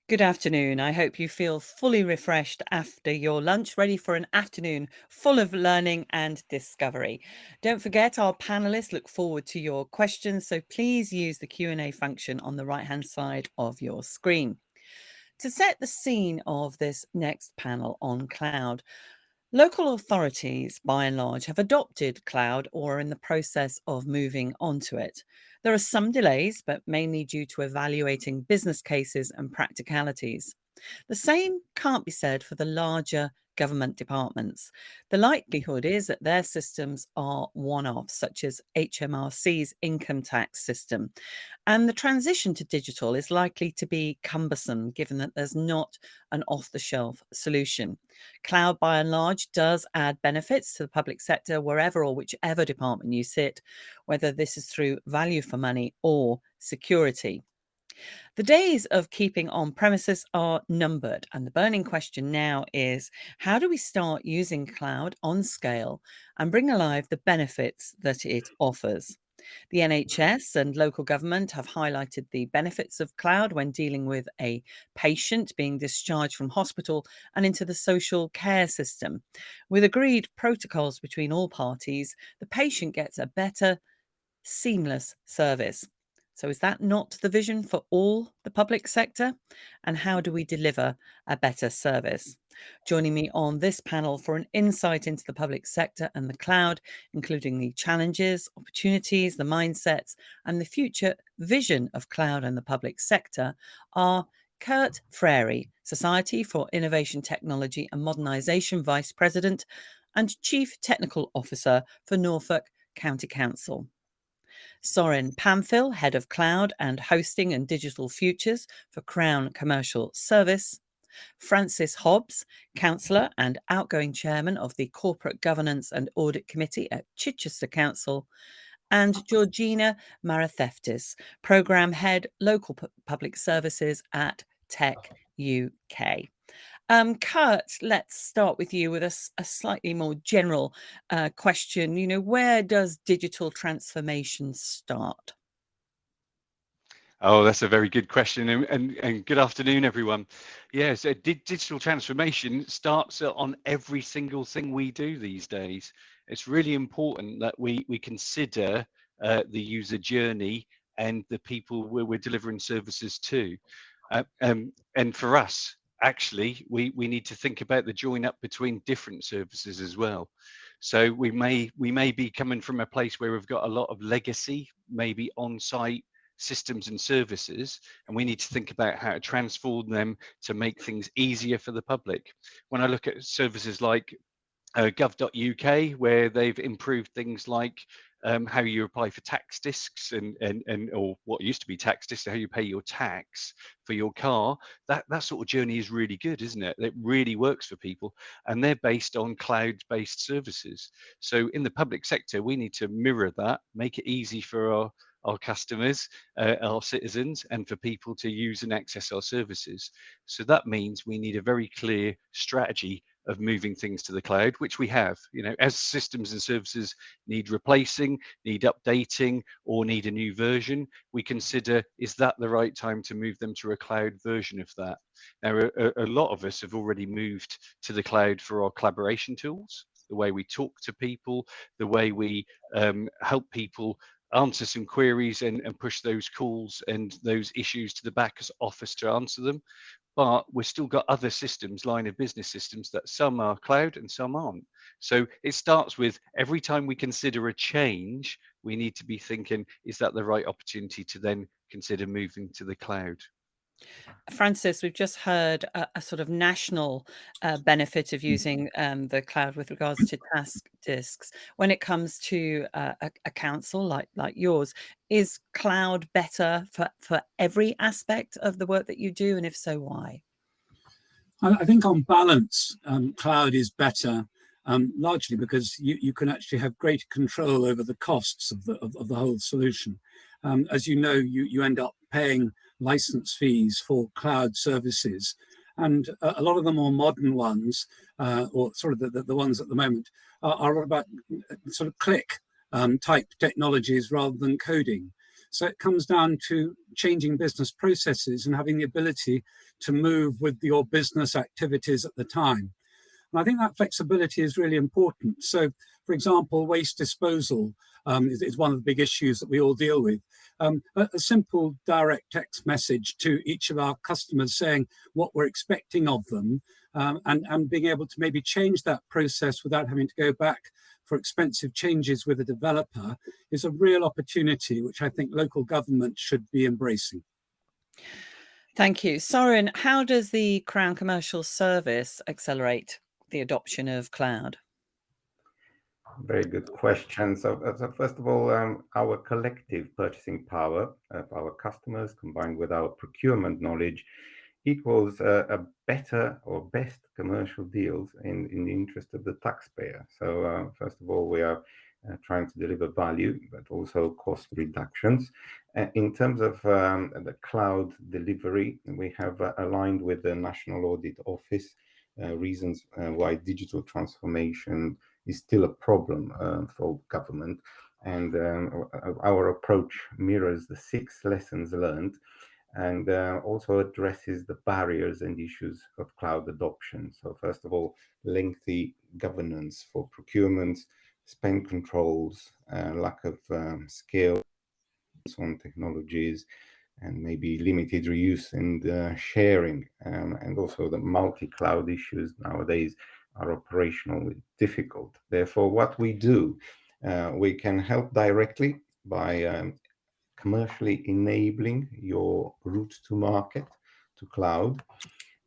Good afternoon. I hope you feel fully refreshed after your lunch, ready for an afternoon full of learning and discovery. Don't forget, our panelists look forward to your questions, so please use the Q&A function on the right-hand side of your screen. To set the scene of this next panel on cloud, local authorities, by and large, have adopted cloud or are in the process of moving onto it. There are some delays, but mainly due to evaluating business cases and practicalities. The same can't be said for the larger government departments. The likelihood is that their systems are one-offs, such as HMRC's income tax system. And the transition to digital is likely to be cumbersome, given that there's not an off-the-shelf solution. Cloud, by and large, does add benefits to the public sector, wherever or whichever department you sit, whether this is through value for money or security. The days of keeping on premises are numbered, and the burning question now is, how do we start using cloud on scale and bring alive the benefits that it offers? The NHS and local government have highlighted the benefits of cloud when dealing with a patient being discharged from hospital and into the social care system. With agreed protocols between all parties, the patient gets a better, seamless service. So, is that not the vision for all the public sector? And how do we deliver a better service? Joining me on this panel for an insight into the public sector and the cloud, including the challenges, opportunities, the mindsets, and the future vision of cloud and the public sector, are Kurt Frary, Society for Innovation Technology and Modernisation Vice President and Chief Technical Officer for Norfolk County Council. Soren Pamphil, Head of Cloud and Hosting and Digital Futures for Crown Commercial Service. Francis Hobbs, Councillor and outgoing Chairman of the Corporate Governance and Audit Committee at Chichester Council. And Georgina Maratheftis, Programme Head, Local Public Services at Tech UK. Kurt, let's start with you with a slightly more general question. Where does digital transformation start? Oh, that's a very good question, and good afternoon, everyone. Yes, digital transformation starts on every single thing we do these days. It's really important that we consider the user journey and the people we're delivering services to. And for us, actually, we need to think about the join up between different services as well. So we may be coming from a place where we've got a lot of legacy, maybe on-site systems and services, and we need to think about how to transform them to make things easier for the public. When I look at services like gov.uk, where they've improved things like how you apply for tax discs and or what used to be tax discs, how you pay your tax for your car, that sort of journey is really good, isn't it? It really works for people, and they're based on cloud-based services. So in the public sector, we need to mirror that, make it easy for our customers, our citizens, and for people to use and access our services. So that means we need a very clear strategy of moving things to the cloud, which we have. As systems and services need replacing, need updating, or need a new version, we consider, is that the right time to move them to a cloud version of that? Now, a lot of us have already moved to the cloud for our collaboration tools, the way we talk to people, the way we help people answer some queries and push those calls and those issues to the back office to answer them. But we've still got other systems, line of business systems, that some are cloud and some aren't. So it starts with, every time we consider a change, we need to be thinking, is that the right opportunity to then consider moving to the cloud? Francis, we've just heard a sort of national benefit of using the cloud with regards to task disks. When it comes to a council like yours, is cloud better for every aspect of the work that you do? And if so, why? I think on balance, cloud is better, largely because you can actually have greater control over the costs of the whole solution. As you know, you end up paying license fees for cloud services, and a lot of the more modern ones, or sort of the ones at the moment, are about sort of click type technologies rather than coding. So it comes down to changing business processes and having the ability to move with your business activities at the time. And I think that flexibility is really important. So, for example, waste disposal is one of the big issues that we all deal with. A simple direct text message to each of our customers saying what we're expecting of them, and being able to maybe change that process without having to go back for expensive changes with a developer is a real opportunity, which I think local government should be embracing. Thank you. Soren, how does the Crown Commercial Service accelerate the adoption of cloud? Very good question. So first of all, our collective purchasing power of our customers combined with our procurement knowledge equals a better or best commercial deals in the interest of the taxpayer. So first of all, we are trying to deliver value, but also cost reductions. In terms of the cloud delivery, we have aligned with the National Audit Office reasons why digital transformation is still a problem for government. And our approach mirrors the 6 lessons learned and also addresses the barriers and issues of cloud adoption. So first of all, lengthy governance for procurement, spend controls, lack of scale on technologies, and maybe limited reuse and sharing, and also the multi-cloud issues nowadays are operationally difficult. Therefore, what we do, we can help directly by commercially enabling your route to market to cloud.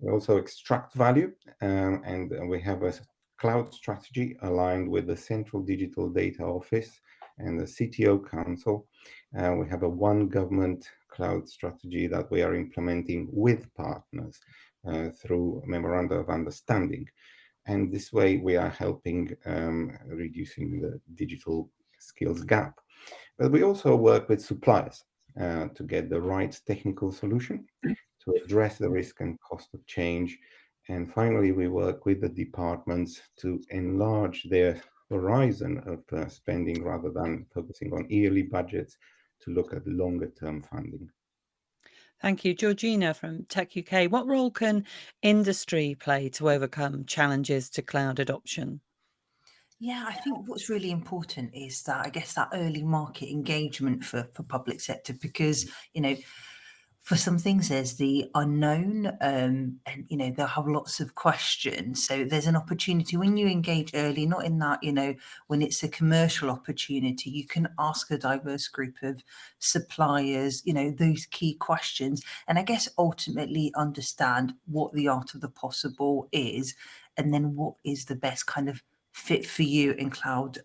We also extract value, and we have a cloud strategy aligned with the Central Digital Data Office and the CTO Council. We have a One Government cloud strategy that we are implementing with partners through Memoranda of Understanding. And this way we are helping reducing the digital skills gap. But we also work with suppliers to get the right technical solution to address the risk and cost of change. And finally, we work with the departments to enlarge their horizon of spending rather than focusing on yearly budgets to look at longer term funding. Thank you. Georgina from Tech UK, what role can industry play to overcome challenges to cloud adoption? Yeah, I think what's really important is that, I guess, that early market engagement for public sector, because, you know, for some things there's the unknown, and, you know, they'll have lots of questions. So there's an opportunity when you engage early, not in that, you know, when it's a commercial opportunity, you can ask a diverse group of suppliers, you know, those key questions. And I guess ultimately understand what the art of the possible is, and then what is the best kind of fit for you in cloud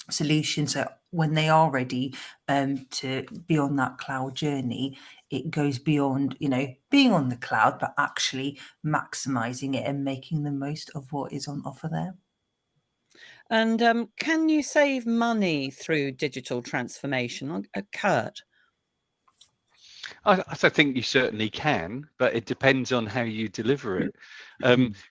solution. So when they are ready to be on that cloud journey, it goes beyond, you know, being on the cloud, but actually maximizing it and making the most of what is on offer there. And can you save money through digital transformation? Kurt? I think you certainly can, but it depends on how you deliver it.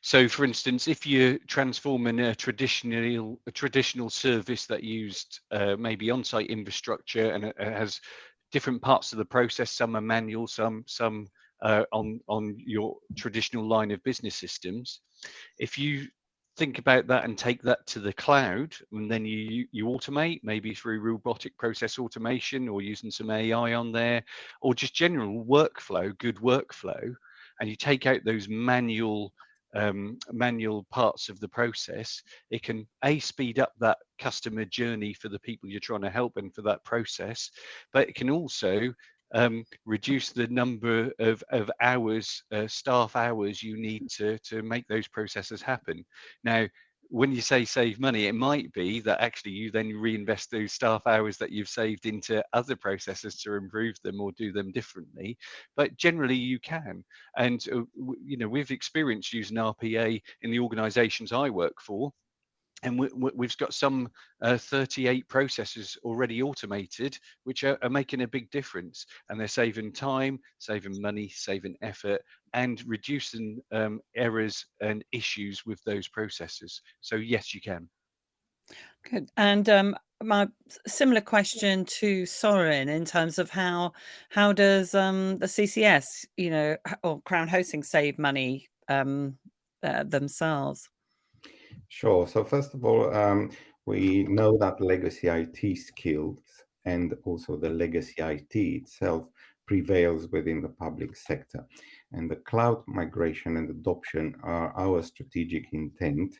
So, for instance, if you're transforming a traditional service that used maybe on-site infrastructure and it has different parts of the process, some are manual, some on your traditional line of business systems. If you think about that and take that to the cloud, and then you automate, maybe through robotic process automation or using some AI on there, or just general workflow, good workflow, and you take out those manual parts of the process, it can speed up that customer journey for the people you're trying to help and for that process, but it can also reduce the number of hours, staff hours you need to make those processes happen. Now, when you say save money, it might be that actually you then reinvest those staff hours that you've saved into other processes to improve them or do them differently. But generally you can. And, you know, we've experienced using RPA in the organizations I work for. And we've got some 38 processes already automated, which are making a big difference. And they're saving time, saving money, saving effort, and reducing errors and issues with those processes. So yes, you can. Good. And my similar question to Soren in terms of how does the CCS, or Crown Hosting save money themselves? Sure. So first of all, we know that legacy IT skills and also the legacy IT itself prevails within the public sector. And the cloud migration and adoption are our strategic intent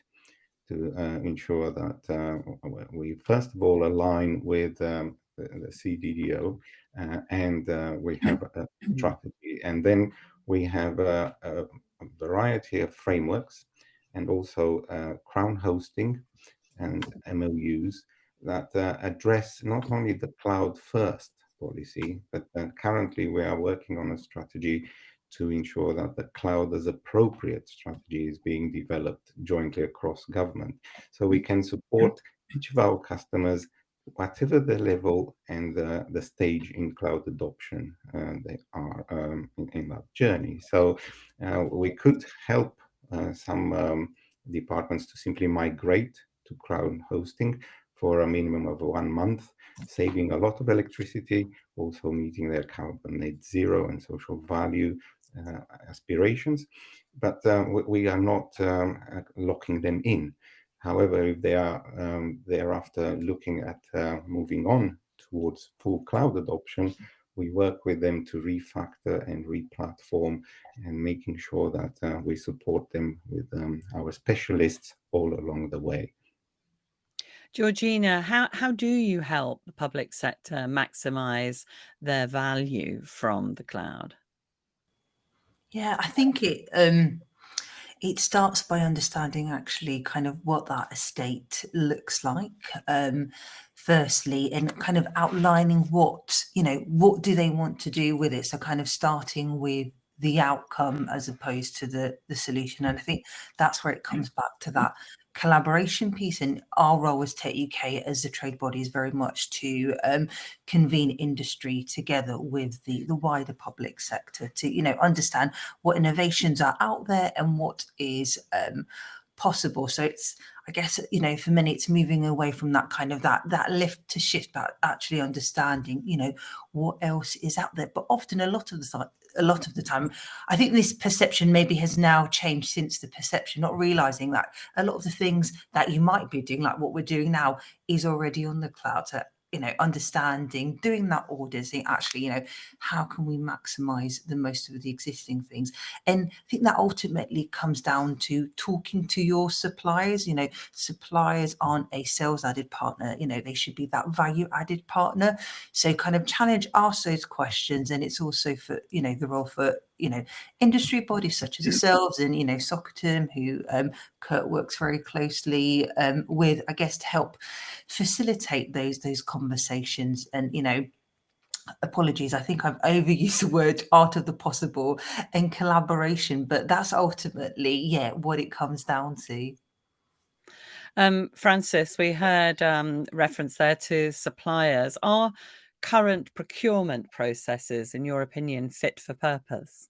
to ensure that we first of all align with the CDDO and we have a strategy. And then we have a variety of frameworks and also Crown hosting and MOUs that address not only the cloud first policy, but currently we are working on a strategy to ensure that the cloud as appropriate strategy is being developed jointly across government. So we can support each of our customers, whatever the level and the stage in cloud adoption they are in that journey. So we could help some departments to simply migrate to Crown hosting for a minimum of 1 month, saving a lot of electricity, also meeting their carbon net zero and social value aspirations. But we are not locking them in. However, if they are thereafter looking at moving on towards full cloud adoption, we work with them to refactor and replatform and making sure that we support them with our specialists all along the way. Georgina, how do you help the public sector maximise their value from the cloud? Yeah, I think it starts by understanding actually kind of what that estate looks like. Firstly, and kind of outlining what do they want to do with it. So kind of starting with the outcome as opposed to the solution. And I think that's where it comes back to that collaboration piece. And our role as Tech UK as the trade body is very much to convene industry together with the wider public sector to understand what innovations are out there and what is possible. So it's, I guess, for many, it's moving away from that kind of that lift to shift, but actually understanding, what else is out there. But often a lot of the time, I think this perception maybe has now changed since the perception, not realizing that a lot of the things that you might be doing, like what we're doing now, is already on the cloud. So, understanding, doing that auditing, actually, how can we maximize the most of the existing things? And I think that ultimately comes down to talking to your suppliers. Suppliers aren't a sales added partner, they should be that value added partner. So kind of challenge, ask those questions. And it's also for, the role for, industry bodies such as yourselves and, Socotum, who Kurt works very closely with, I guess, to help facilitate those conversations. And, apologies, I think I've overused the word art of the possible and collaboration, but that's ultimately, what it comes down to. Francis, we heard reference there to suppliers. Are current procurement processes, in your opinion, fit for purpose?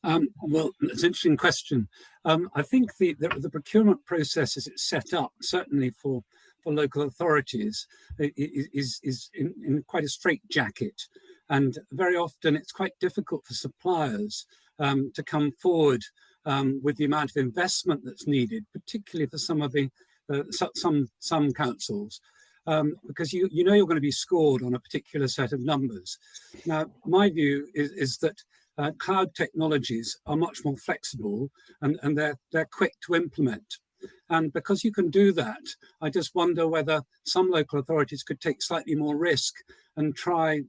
Well, it's an interesting question. I think the procurement process as it's set up, certainly for local authorities, is in quite a straitjacket. And very often it's quite difficult for suppliers to come forward with the amount of investment that's needed, particularly for some of the some councils, because you're going to be scored on a particular set of numbers. Now, my view is that cloud technologies are much more flexible and they're quick to implement. And because you can do that, I just wonder whether some local authorities could take slightly more risk and try,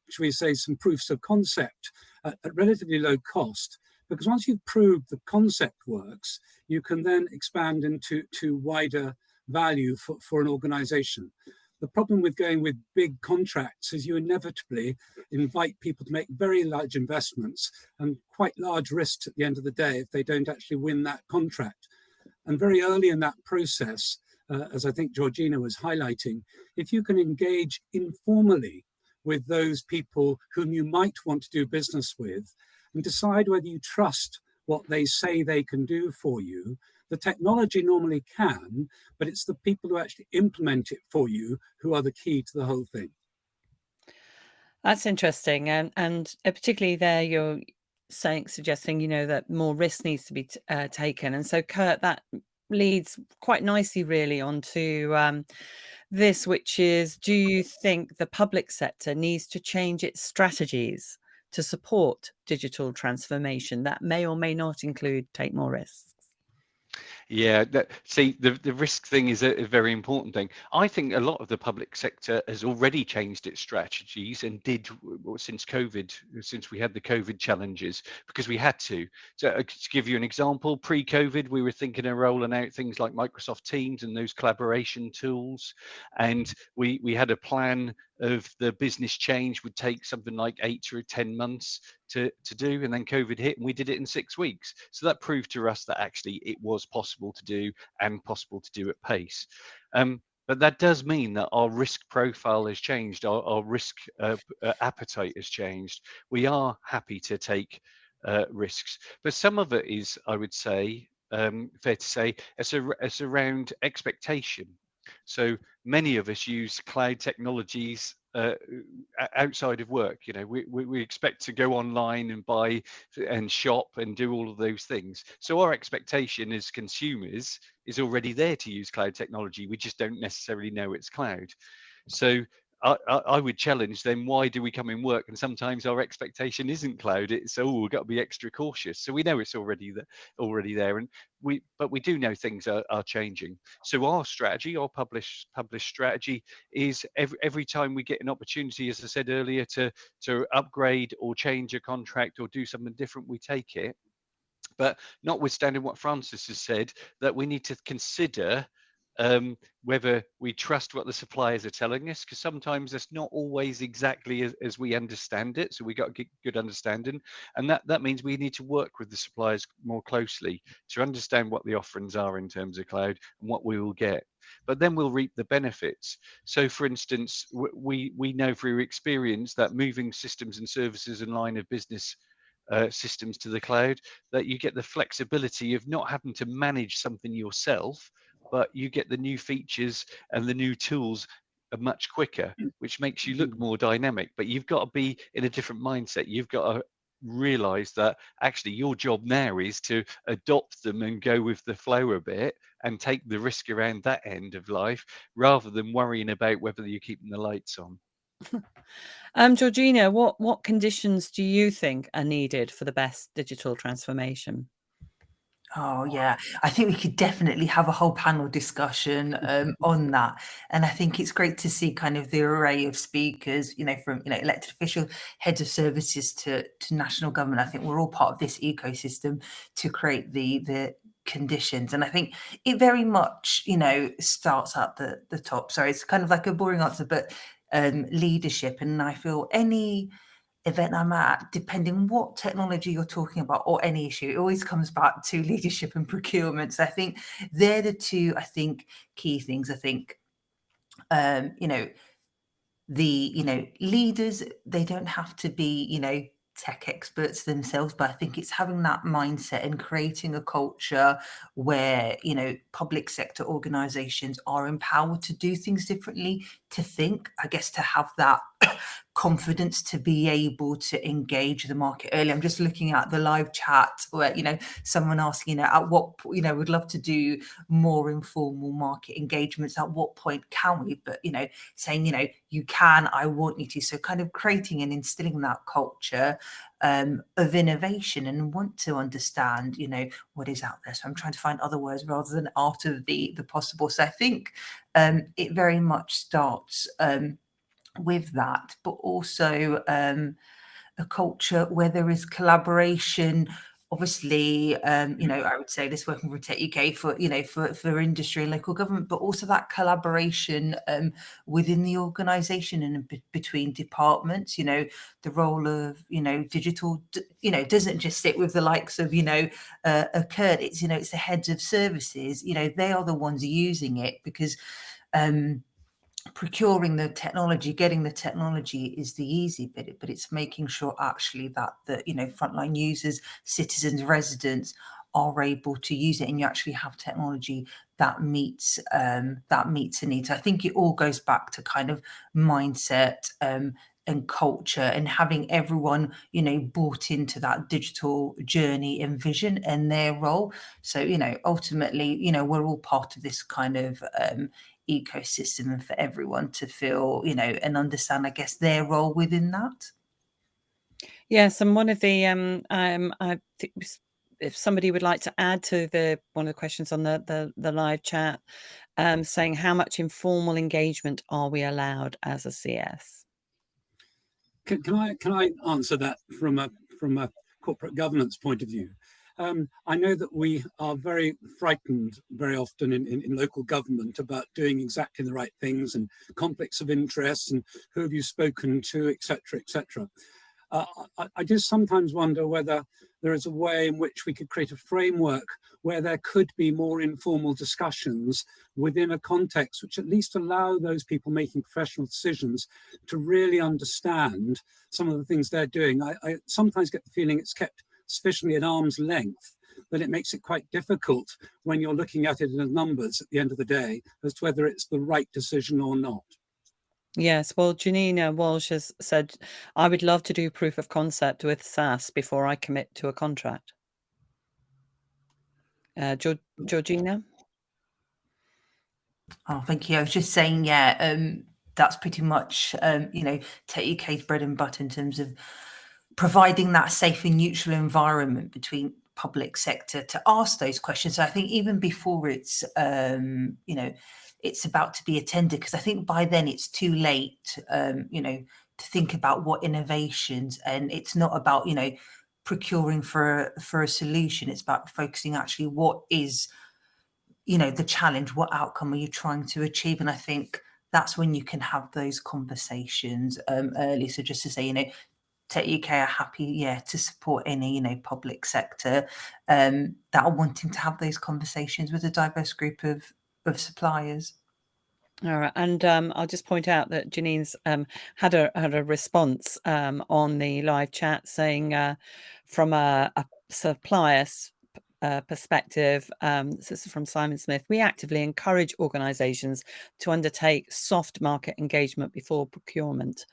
should we say, some proofs of concept at relatively low cost. Because once you've proved the concept works, you can then expand into wider value for an organization. The problem with going with big contracts is you inevitably invite people to make very large investments and quite large risks at the end of the day if they don't actually win that contract. And very early in that process, as I think Georgina was highlighting, if you can engage informally with those people whom you might want to do business with and decide whether you trust what they say they can do for you, The technology normally can, but it's the people who actually implement it for you who are the key to the whole thing. That's interesting, and particularly there, you're suggesting, that more risk needs to be taken, and so Kurt, that leads quite nicely, really, onto this, which is: do you think the public sector needs to change its strategies to support digital transformation that may or may not include take more risks? Yeah, the risk thing is a very important thing. I think a lot of the public sector has already changed its strategies and did since COVID, since we had the COVID challenges, because we had to. So to give you an example, pre-COVID, we were thinking of rolling out things like Microsoft Teams and those collaboration tools. And we had a plan of the business change would take something like 8 to 10 months to do, and then COVID hit and we did it in 6 weeks. So that proved to us that actually it was possible to do, and possible to do at pace. But that does mean that our risk profile has changed, our risk appetite has changed. We are happy to take risks, but some of it is, I would say, fair to say, it's around expectation. So many of us use cloud technologies outside of work. We expect to go online and buy and shop and do all of those things. So our expectation as consumers is already there to use cloud technology. We just don't necessarily know it's cloud. So I would challenge them, why do we come in work and sometimes our expectation isn't cloud? It's, we've got to be extra cautious. So we know it's already there, and we do know things are changing. So our strategy, our published strategy, is every time we get an opportunity, as I said earlier, to upgrade or change a contract or do something different, we take it. But notwithstanding what Francis has said, that we need to consider whether we trust what the suppliers are telling us, because sometimes it's not always exactly as we understand it. So we got to get good understanding, and that means we need to work with the suppliers more closely to understand what the offerings are in terms of cloud and what we will get. But then we'll reap the benefits. So for instance, we know through experience that moving systems and services and line of business systems to the cloud, that you get the flexibility of not having to manage something yourself, but you get the new features and the new tools much quicker, which makes you look more dynamic. But you've got to be in a different mindset. You've got to realize that actually your job now is to adopt them and go with the flow a bit and take the risk around that end of life, rather than worrying about whether you're keeping the lights on. Georgina, what conditions do you think are needed for the best digital transformation? Oh yeah, I think we could definitely have a whole panel discussion on that. And I think it's great to see kind of the array of speakers, from elected officials, heads of services to national government. I think we're all part of this ecosystem to create the conditions. And I think it very much, starts at the top. Sorry, it's kind of like a boring answer, but leadership. And I feel any event I'm at, depending what technology you're talking about or any issue, it always comes back to leadership and procurement. So I think they're the two, key things. I think, the leaders, they don't have to be, tech experts themselves, but I think it's having that mindset and creating a culture where, public sector organizations are empowered to do things differently, to think, I guess, to have that confidence to be able to engage the market early. I'm just looking at the live chat where, someone asking, at what, would love to do more informal market engagements. At what point can we? But, saying, you can, I want you to. So kind of creating and instilling that culture of innovation and want to understand, what is out there. So I'm trying to find other words rather than art of the possible. So I think it very much starts with that, but also a culture where there is collaboration. Obviously, I would say this working for Tech UK for industry and local government, but also that collaboration within the organisation and between departments. The role of digital, doesn't just sit with the likes of Kurt. It's it's the heads of services. They are the ones using it, because procuring the technology, getting the technology is the easy bit, but it's making sure actually that the frontline users, citizens, residents are able to use it, and you actually have technology that meets a need. So I think it all goes back to kind of mindset and culture, and having everyone, you know, bought into that digital journey and vision and their role. So, you know, ultimately, you know, we're all part of this kind of ecosystem, and for everyone to feel, you know, and understand, I guess, their role within that. Yes, and one of the I think if somebody would like to add to one of the questions on the live chat, saying how much informal engagement are we allowed as a CS? Can I answer that from a corporate governance point of view? I know that we are very frightened very often in local government about doing exactly the right things, and conflicts of interest, and who have you spoken to, etc., etc. I just sometimes wonder whether there is a way in which we could create a framework where there could be more informal discussions within a context which at least allow those people making professional decisions to really understand some of the things they're doing. I sometimes get the feeling it's kept sufficiently at arm's length that it makes it quite difficult when you're looking at it in numbers at the end of the day as to whether it's the right decision or not. Yes, well, Janina Walsh has said, I would love to do proof of concept with SaaS before I commit to a contract. Georgina? Oh, thank you. I was just saying, that's pretty much, you know, Tech UK's bread and butter in terms of providing that safe and neutral environment between public sector to ask those questions. So I think even before it's, you know, it's about to be attended, because I think by then it's too late, you know, to think about what innovations, and it's not about, you know, procuring for a solution. It's about focusing actually what is, you know, the challenge, what outcome are you trying to achieve? And I think that's when you can have those conversations early. So just to say, you know, Tech UK are happy, to support any, you know, public sector that are wanting to have those conversations with a diverse group of suppliers. All right, and I'll just point out that Janine's had a response on the live chat saying from a supplier perspective, this is from Simon Smith, we actively encourage organisations to undertake soft market engagement before procurement.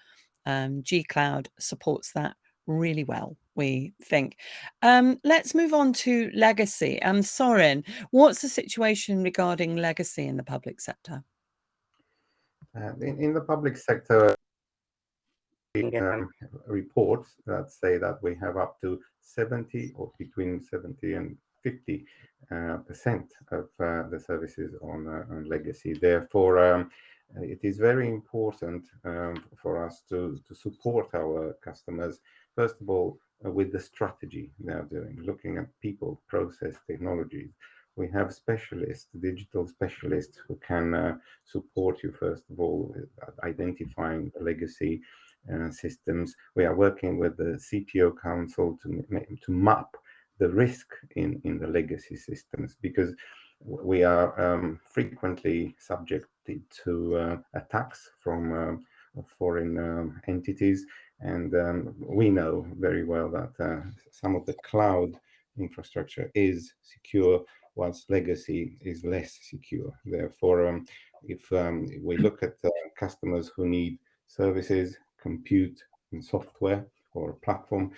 G-Cloud supports that really well, we think. Let's move on to legacy. Soren, what's the situation regarding legacy in the public sector? In the public sector, reports that say that we have up to 70 or between 70 and 50% of the services on legacy. Therefore, it is very important for us to support our customers, first of all, with the strategy they are doing, looking at people, process, technologies. We have specialists, digital specialists, who can support you, first of all, with identifying legacy systems. We are working with the CTO Council to map the risk in the legacy systems, because we are frequently subjected to attacks from foreign entities, and we know very well that some of the cloud infrastructure is secure, whilst legacy is less secure. Therefore, if we look at customers who need services, compute, and software, or a platform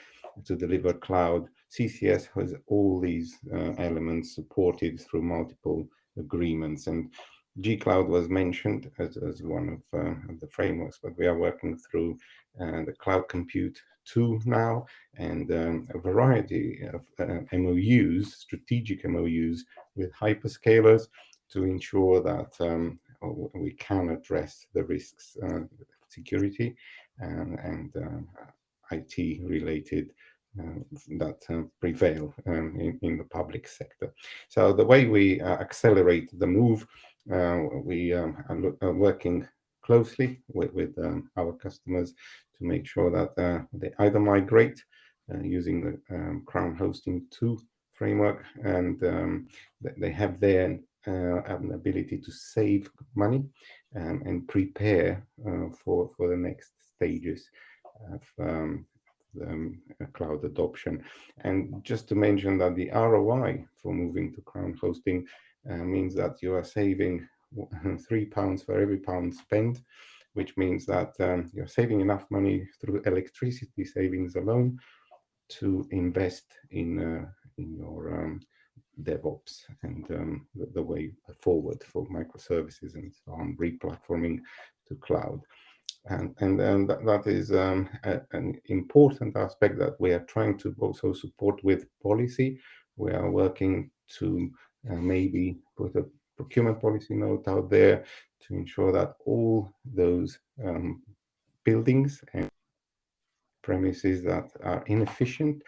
to deliver cloud, CCS has all these elements supported through multiple agreements. And G-Cloud was mentioned as one of the frameworks, but we are working through the Cloud Compute 2 now, and a variety of MOUs, strategic MOUs with hyperscalers to ensure that we can address the risks, security and IT related that prevail in the public sector. So the way we accelerate the move, we are working closely with our customers to make sure that they either migrate using the Crown Hosting 2 framework, and they have their an ability to save money and prepare for the next stages of cloud adoption. And just to mention that the ROI for moving to cloud hosting means that you are saving £3 for every pound spent, which means that you're saving enough money through electricity savings alone to invest in your DevOps and the way forward for microservices and so on, replatforming to cloud. And that is an important aspect that we are trying to also support with policy. We are working to maybe put a procurement policy note out there to ensure that all those buildings and premises that are inefficient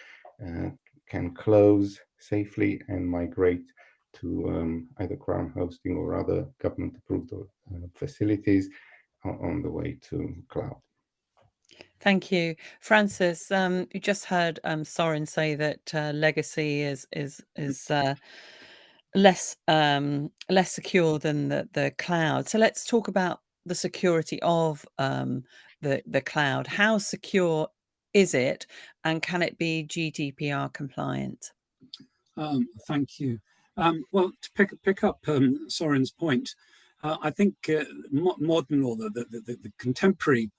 can close safely and migrate to either Crown hosting or other government approved facilities on the way to cloud. Thank you, Francis. You just heard Soren say that legacy is less secure than the cloud. So let's talk about the security of the cloud. How secure is it, and can it be GDPR compliant? Thank you. Well, to pick up Soren's point, I think modern or the contemporary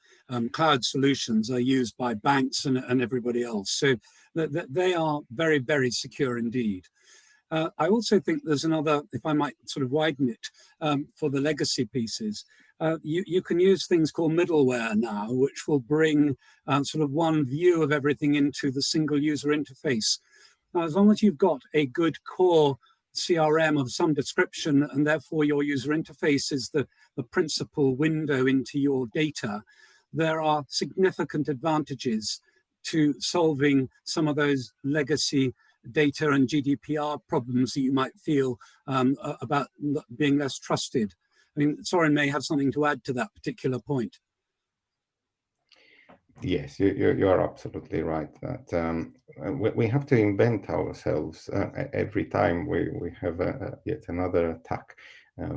cloud solutions are used by banks and everybody else. So they are very, very secure indeed. I also think there's another, if I might sort of widen it, for the legacy pieces. You can use things called middleware now, which will bring sort of one view of everything into the single user interface. Now, as long as you've got a good core CRM of some description, and therefore your user interface is the principal window into your data, there are significant advantages to solving some of those legacy data and GDPR problems that you might feel about being less trusted. I mean, Soren may have something to add to that particular point. Yes, you are absolutely right that we have to invent ourselves every time we have yet another attack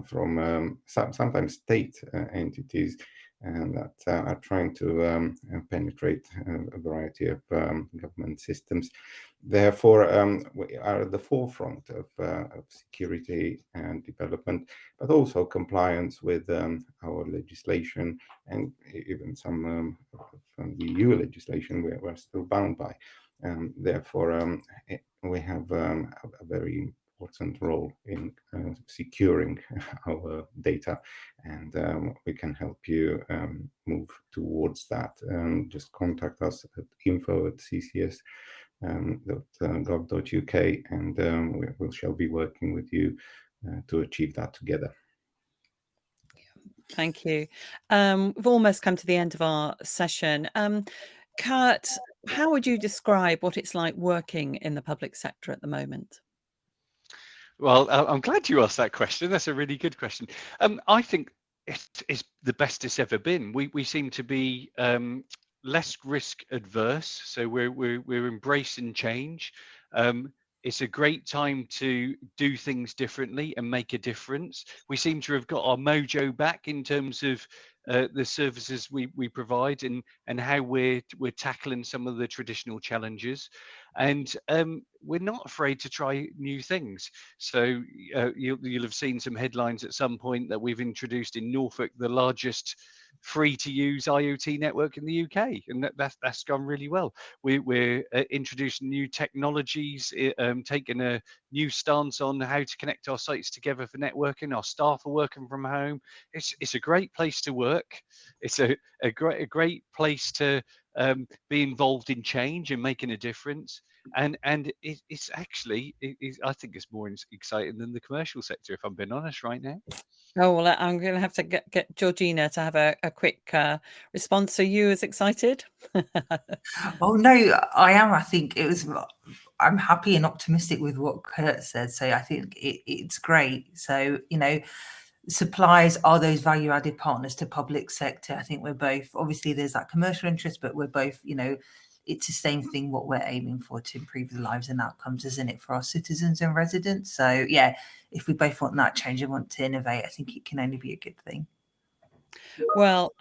from sometimes state entities that are trying to penetrate a variety of government systems. Therefore, we are at the forefront of security and development, but also compliance with our legislation and even some from the EU legislation we're still bound by. Therefore, we have a very important role in securing our data, and we can help you move towards that. Just contact us at info@ccs.gov.uk, and we shall be working with you to achieve that together. Thank you. We've almost come to the end of our session. Kurt, how would you describe what it's like working in the public sector at the moment? Well, I'm glad you asked that question. That's a really good question. I think it's the best it's ever been. We seem to be less risk adverse, so we're embracing change. It's a great time to do things differently and make a difference. We seem to have got our mojo back in terms of the services we provide and how we're tackling some of the traditional challenges. And we're not afraid to try new things. So you'll have seen some headlines at some point that we've introduced in Norfolk the largest free-to-use IoT network in the UK, and that's gone really well. We're introducing new technologies, taking a new stance on how to connect our sites together for networking. Our staff are working from home. It's a great place to work. It's a great place to be involved in change and making a difference. And it's actually, I think it's more exciting than the commercial sector, if I'm being honest right now. Oh, well, I'm going to have to get Georgina to have a quick response. Are you as excited? Oh, no, I am. I think I'm happy and optimistic with what Kurt said. So I think it's great. So, suppliers are those value-added partners to public sector. I think we're both, obviously there's that commercial interest, but we're both, it's the same thing what we're aiming for, to improve the lives and outcomes, isn't it, for our citizens and residents? So yeah, if we both want that change and want to innovate, I think it can only be a good thing. Well,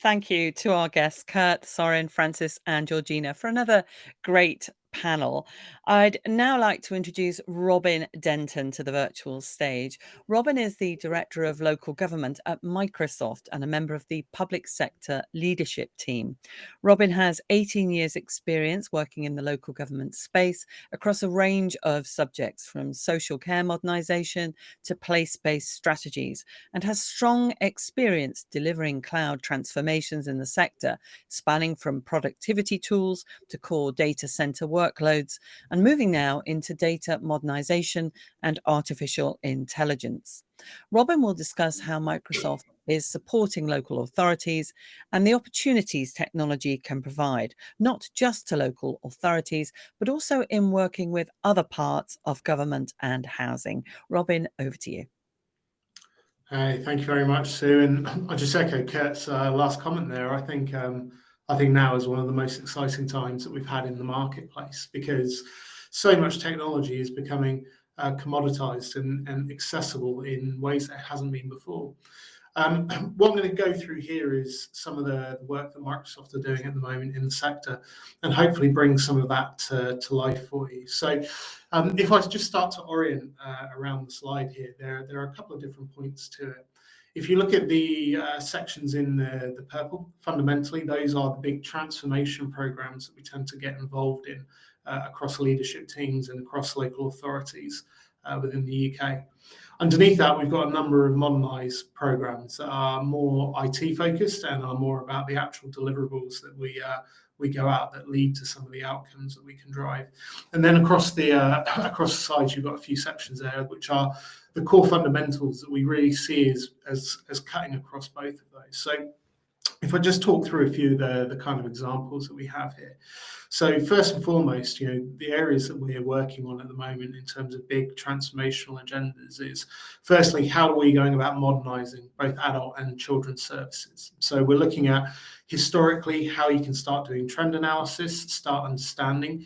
thank you to our guests, Kurt, Soren, Francis, and Georgina, for another great panel. I'd now like to introduce Robin Denton to the virtual stage. Robin is the Director of Local Government at Microsoft and a member of the Public Sector Leadership Team. Robin has 18 years' experience working in the local government space across a range of subjects, from social care modernisation to place-based strategies, and has strong experience delivering cloud transformations in the sector, spanning from productivity tools to core data centre workloads, and moving now into data modernisation and artificial intelligence. Robin will discuss how Microsoft is supporting local authorities and the opportunities technology can provide, not just to local authorities, but also in working with other parts of government and housing. Robin, over to you. Hey, thank you very much, Sue. And I'll just echo Kurt's last comment there. I think now is one of the most exciting times that we've had in the marketplace, because so much technology is becoming commoditized and accessible in ways that it hasn't been before. What I'm going to go through here is some of the work that Microsoft are doing at the moment in the sector, and hopefully bring some of that to life for you. So if I just start to orient around the slide here, there are a couple of different points to it. If you look at the sections in the purple, fundamentally, those are the big transformation programs that we tend to get involved in across leadership teams and across local authorities within the UK. Underneath that, we've got a number of modernised programs that are more IT focused and are more about the actual deliverables that we go out that lead to some of the outcomes that we can drive. And then across the sides, you've got a few sections there which are the core fundamentals that we really see as cutting across both of those. So if I just talk through a few of the kind of examples that we have here. So first and foremost, the areas that we're working on at the moment in terms of big transformational agendas is, firstly, how are we going about modernising both adult and children's services? So we're looking at historically how you can start doing trend analysis, start understanding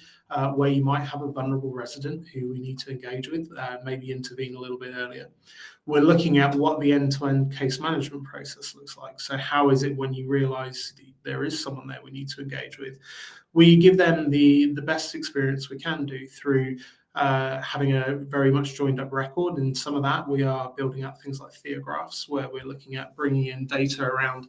where you might have a vulnerable resident who we need to engage with, maybe intervene a little bit earlier. We're looking at what the end-to-end case management process looks like. So how is it when you realise there is someone there we need to engage with? We give them the best experience we can do through having a very much joined up record. And some of that we are building up things like theographs, where we're looking at bringing in data around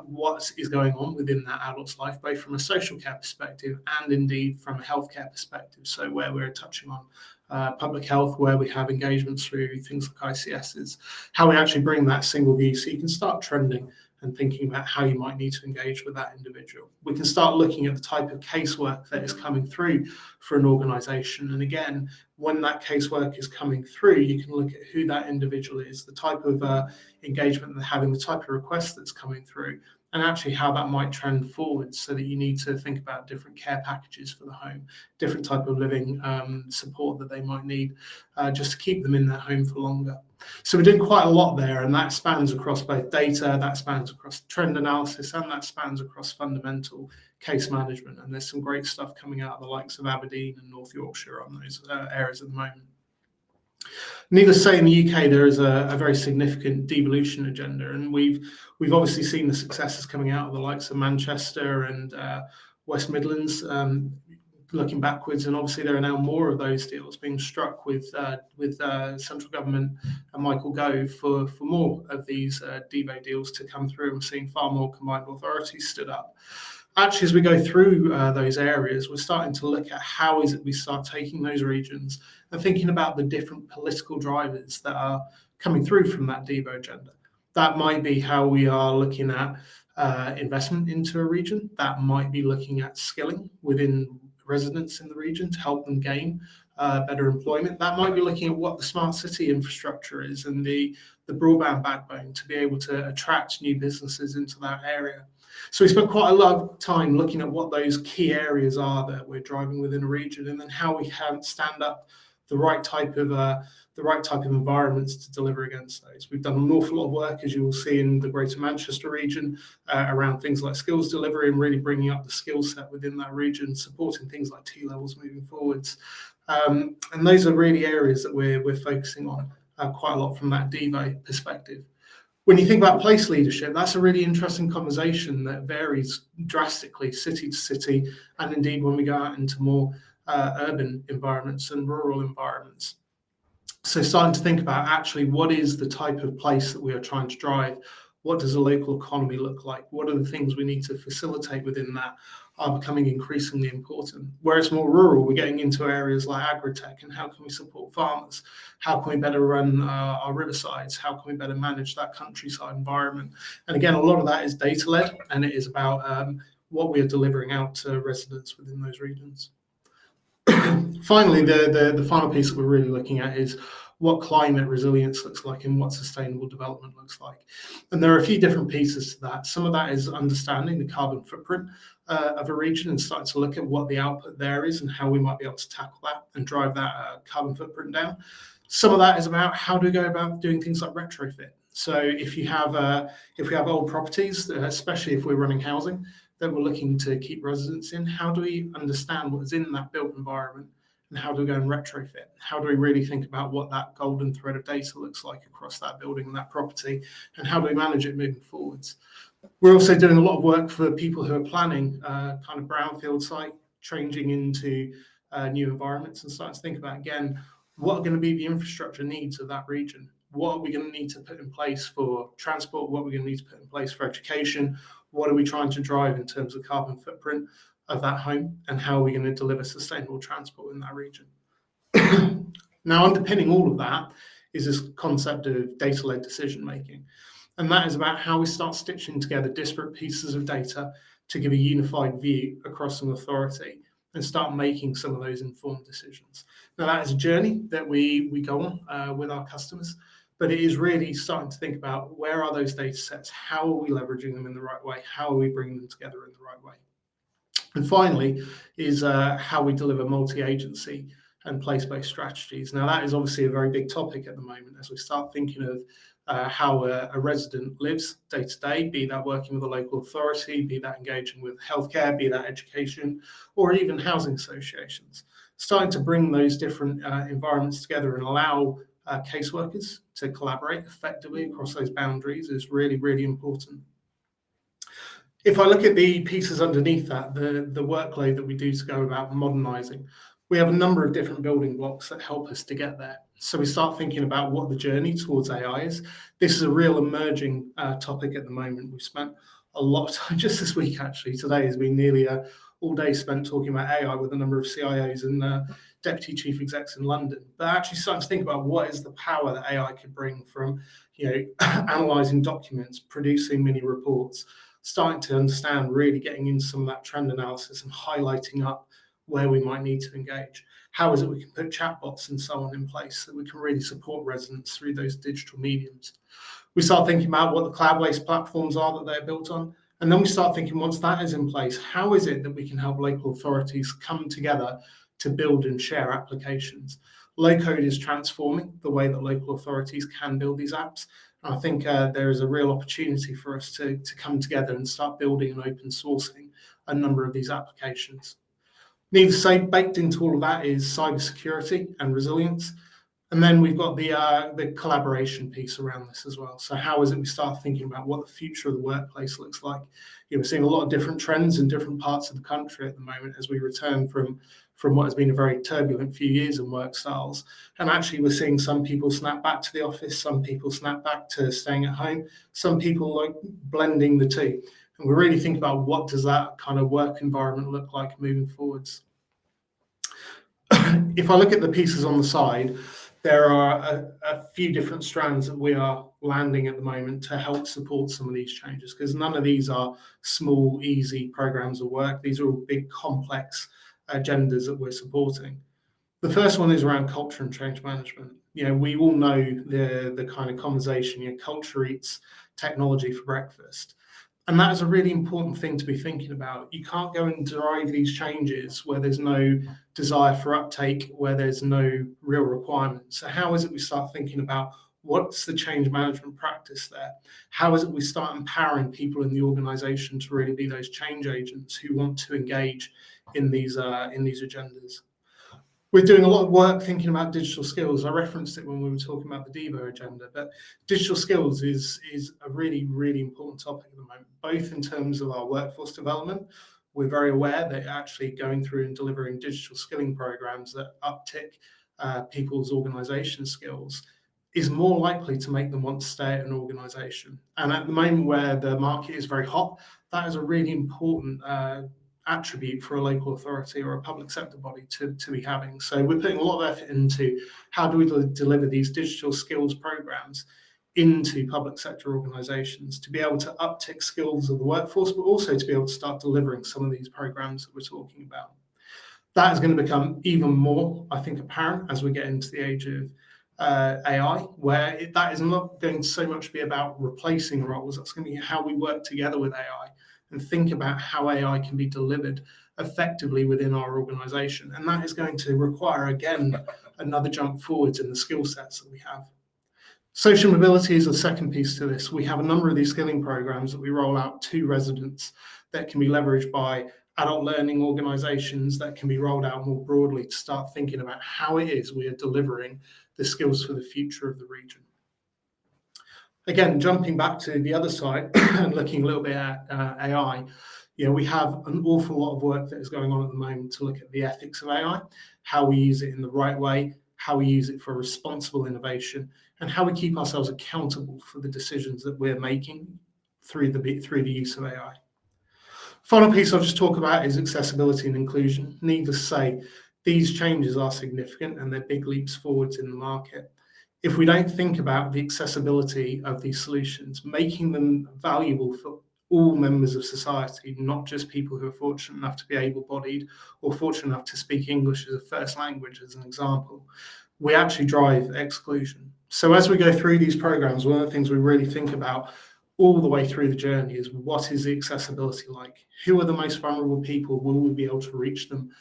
what is going on within that adult's life, both from a social care perspective and indeed from a healthcare perspective. So where we're touching on public health, where we have engagements through things like ICSs, how we actually bring that single view so you can start trending and thinking about how you might need to engage with that individual. We can start looking at the type of casework that is coming through for an organisation. And again, when that casework is coming through, you can look at who that individual is, the type of engagement they're having, the type of request that's coming through, and actually how that might trend forward, so that you need to think about different care packages for the home, different type of living support that they might need, just to keep them in their home for longer. So we're doing quite a lot there, and that spans across both data, that spans across trend analysis, and that spans across fundamental case management. And there's some great stuff coming out of the likes of Aberdeen and North Yorkshire on those areas at the moment. Needless to say, in the UK, there is a very significant devolution agenda, and we've obviously seen the successes coming out of the likes of Manchester and West Midlands, looking backwards, and obviously there are now more of those deals being struck with central government and Michael Gove for more of these Devo deals to come through. We're seeing far more combined authorities stood up. Actually, as we go through those areas, we're starting to look at how is it we start taking those regions and thinking about the different political drivers that are coming through from that Devo agenda. That might be how we are looking at investment into a region. That might be looking at skilling within residents in the region to help them gain better employment. That might be looking at what the smart city infrastructure is and the broadband backbone to be able to attract new businesses into that area. So we spent quite a lot of time looking at what those key areas are that we're driving within a region, and then how we can stand up the right type of environments to deliver against those. We've done an awful lot of work, as you will see, in the Greater Manchester region around things like skills delivery and really bringing up the skill set within that region, supporting things like T-levels moving forwards. And those are really areas that we're focusing on quite a lot from that Devo perspective. When you think about place leadership, that's a really interesting conversation that varies drastically city to city, and indeed when we go out into more urban environments and rural environments. So starting to think about actually what is the type of place that we are trying to drive? What does a local economy look like? What are the things we need to facilitate within that are becoming increasingly important? Where it's more rural, we're getting into areas like agri-tech, and how can we support farmers? How can we better run our riversides? How can we better manage that countryside environment? And again, a lot of that is data-led, and it is about what we are delivering out to residents within those regions. Finally, the final piece that we're really looking at is what climate resilience looks like and what sustainable development looks like. And there are a few different pieces to that. Some of that is understanding the carbon footprint of a region and starting to look at what the output there is and how we might be able to tackle that and drive that carbon footprint down. Some of that is about how do we go about doing things like retrofit. So if we have old properties, especially if we're running housing, that we're looking to keep residents in, how do we understand what is in that built environment and how do we go and retrofit? How do we really think about what that golden thread of data looks like across that building and that property, and how do we manage it moving forwards? We're also doing a lot of work for people who are planning kind of brownfield site, changing into new environments and starting to think about, again, what are going to be the infrastructure needs of that region? What are we going to need to put in place for transport? What are we going to need to put in place for education? What are we trying to drive in terms of carbon footprint of that home? And how are we going to deliver sustainable transport in that region? Now, underpinning all of that is this concept of data-led decision making. And that is about how we start stitching together disparate pieces of data to give a unified view across an authority and start making some of those informed decisions. Now, that is a journey that we go on with our customers, but it is really starting to think about where are those data sets, how are we leveraging them in the right way, how are we bringing them together in the right way. And finally is how we deliver multi-agency and place-based strategies. Now, that is obviously a very big topic at the moment as we start thinking of how a resident lives day to day, be that working with a local authority, be that engaging with healthcare, be that education, or even housing associations. Starting to bring those different environments together and allow caseworkers to collaborate effectively across those boundaries is really, really important. If I look at the pieces underneath that, the workload that we do to go about modernising, we have a number of different building blocks that help us to get there. So we start thinking about what the journey towards AI is. This is a real emerging topic at the moment. We've spent a lot of time just this week, actually. Today has been nearly all day spent talking about AI with a number of CIOs and deputy chief execs in London. But actually starting to think about what is the power that AI could bring from, analysing documents, producing mini reports, starting to understand, really getting into some of that trend analysis and highlighting up where we might need to engage. How is it we can put chatbots and so on in place so we can really support residents through those digital mediums? We start thinking about what the cloud-based platforms are that they're built on. And then we start thinking, once that is in place, how is it that we can help local authorities come together to build and share applications? Low code is transforming the way that local authorities can build these apps. And I think there is a real opportunity for us to come together and start building and open sourcing a number of these applications. Needless to say, baked into all of that is cybersecurity and resilience. And then we've got the collaboration piece around this as well. So how is it we start thinking about what the future of the workplace looks like? We're seeing a lot of different trends in different parts of the country at the moment as we return from what has been a very turbulent few years in work styles. And actually we're seeing some people snap back to the office, some people snap back to staying at home, some people like blending the two. And we really think about what does that kind of work environment look like moving forwards. If I look at the pieces on the side, there are a few different strands that we are landing at the moment to help support some of these changes, because none of these are small, easy programs of work. These are all big, complex agendas that we're supporting. The first one is around culture and change management. We all know the kind of conversation, culture eats technology for breakfast. And that is a really important thing to be thinking about. You can't go and drive these changes where there's no desire for uptake, where there's no real requirement. So how is it we start thinking about what's the change management practice there? How is it we start empowering people in the organization to really be those change agents who want to engage in these agendas? We're doing a lot of work thinking about digital skills. I referenced it when we were talking about the Devo agenda, but digital skills is a really, really important topic at the moment, both in terms of our workforce development. We're very aware that actually going through and delivering digital skilling programs that uptick people's organisation skills is more likely to make them want to stay at an organisation. And at the moment where the market is very hot, that is a really important attribute for a local authority or a public sector body to be having. So we're putting a lot of effort into how do we deliver these digital skills programs into public sector organisations to be able to uptick skills of the workforce, but also to be able to start delivering some of these programs that we're talking about. That is going to become even more, I think, apparent as we get into the age of AI, where that is not going to so much be about replacing roles. That's going to be how we work together with AI and think about how AI can be delivered effectively within our organisation. And that is going to require, again, another jump forwards in the skill sets that we have. Social mobility is the second piece to this. We have a number of these skilling programs that we roll out to residents that can be leveraged by adult learning organisations, that can be rolled out more broadly to start thinking about how it is we are delivering the skills for the future of the region. Again, jumping back to the other side and looking a little bit at AI, we have an awful lot of work that is going on at the moment to look at the ethics of AI, how we use it in the right way, how we use it for responsible innovation, and how we keep ourselves accountable for the decisions that we're making through the use of AI. Final piece I'll just talk about is accessibility and inclusion. Needless to say, these changes are significant and they're big leaps forwards in the market. If we don't think about the accessibility of these solutions, making them valuable for all members of society, not just people who are fortunate enough to be able-bodied or fortunate enough to speak English as a first language, as an example, we actually drive exclusion. So as we go through these programs, one of the things we really think about all the way through the journey is what is the accessibility like? Who are the most vulnerable people? Will we be able to reach them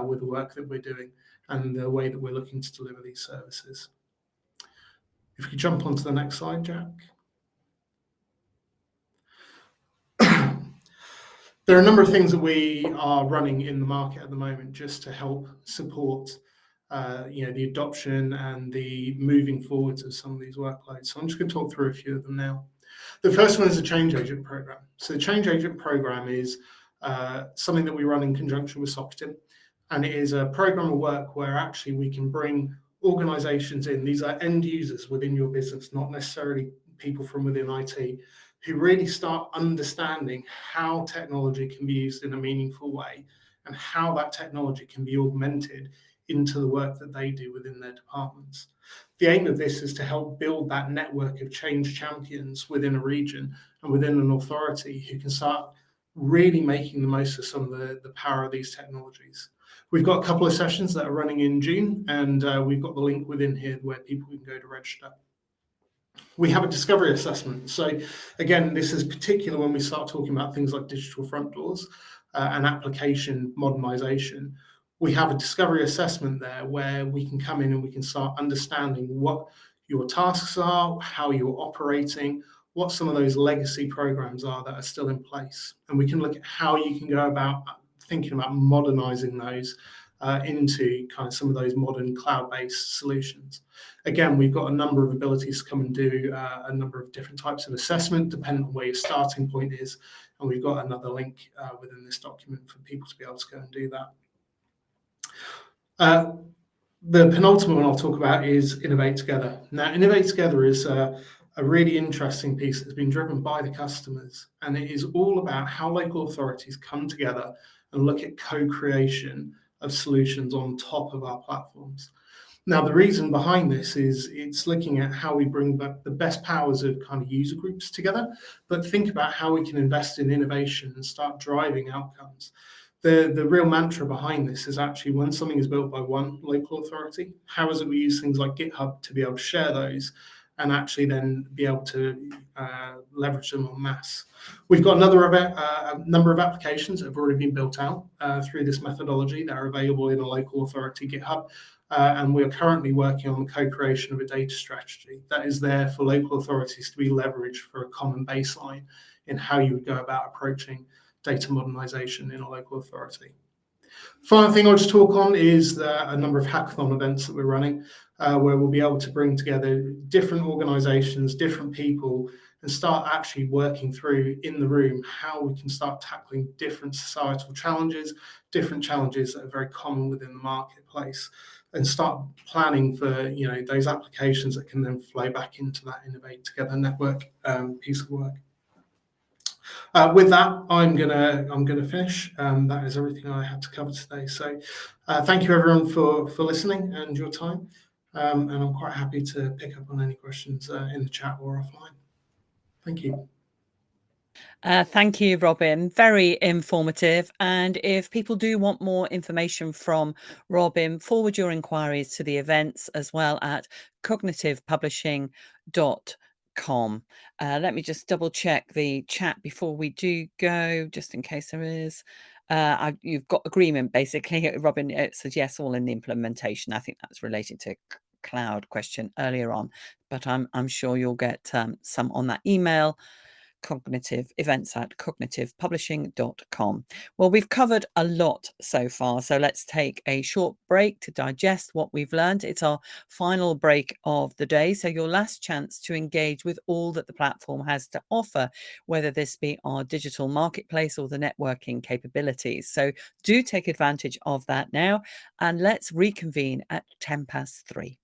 with the work that we're doing and the way that we're looking to deliver these services? If you could jump onto the next slide, Jack. There are a number of things that we are running in the market at the moment just to help support the adoption and the moving forwards of some of these workloads. So I'm just going to talk through a few of them now. The first one is the Change Agent Program. So the Change Agent Program is something that we run in conjunction with Socrative, and it is a program of work where actually we can bring organizations in. These are end users within your business, not necessarily people from within IT, who really start understanding how technology can be used in a meaningful way and how that technology can be augmented into the work that they do within their departments. The aim of this is to help build that network of change champions within a region and within an authority who can start really making the most of some of the power of these technologies. We've got a couple of sessions that are running in June, and we've got the link within here where people can go to register. We have a discovery assessment. So again, this is particular when we start talking about things like digital front doors and application modernization. We have a discovery assessment there where we can come in and we can start understanding what your tasks are, how you're operating, what some of those legacy programs are that are still in place. And we can look at how you can go about thinking about modernizing those into kind of some of those modern cloud-based solutions. Again, we've got a number of abilities to come and do a number of different types of assessment, depending on where your starting point is. And we've got another link within this document for people to be able to go and do that. The penultimate one I'll talk about is Innovate Together. Now, Innovate Together is a really interesting piece that's been driven by the customers, and it is all about how local authorities come together and look at co-creation of solutions on top of our platforms. Now, the reason behind this is it's looking at how we bring back the best powers of kind of user groups together, but think about how we can invest in innovation and start driving outcomes. The real mantra behind this is actually when something is built by one local authority, how is it we use things like GitHub to be able to share those and actually then be able to leverage them en masse. We've got a number of applications that have already been built out through this methodology that are available in a local authority GitHub. And we are currently working on the co-creation of a data strategy that is there for local authorities to be leveraged for a common baseline in how you would go about approaching data modernization in a local authority. Final thing I'll just talk on is a number of hackathon events that we're running, where we'll be able to bring together different organisations, different people, and start actually working through in the room how we can start tackling different societal challenges, different challenges that are very common within the marketplace, and start planning for those applications that can then flow back into that Innovate Together network piece of work. With that, I'm gonna finish. That is everything I had to cover today. So thank you everyone for listening and your time. And I'm quite happy to pick up on any questions in the chat or offline. Thank you. Thank you, Robin. Very informative. And if people do want more information from Robin, forward your inquiries to the events as well at cognitivepublishing.com. Let me just double check the chat before we do go, just in case there is. You've got agreement, basically, Robin. It says yes, all in the implementation. I think that's related to cloud question earlier on, but I'm sure you'll get some on that email. Cognitive events at cognitivepublishing.com. Well, we've covered a lot so far, so let's take a short break to digest what we've learned. It's our final break of the day, so your last chance to engage with all that the platform has to offer, whether this be our digital marketplace or the networking capabilities. So do take advantage of that now, and let's reconvene at 3:10.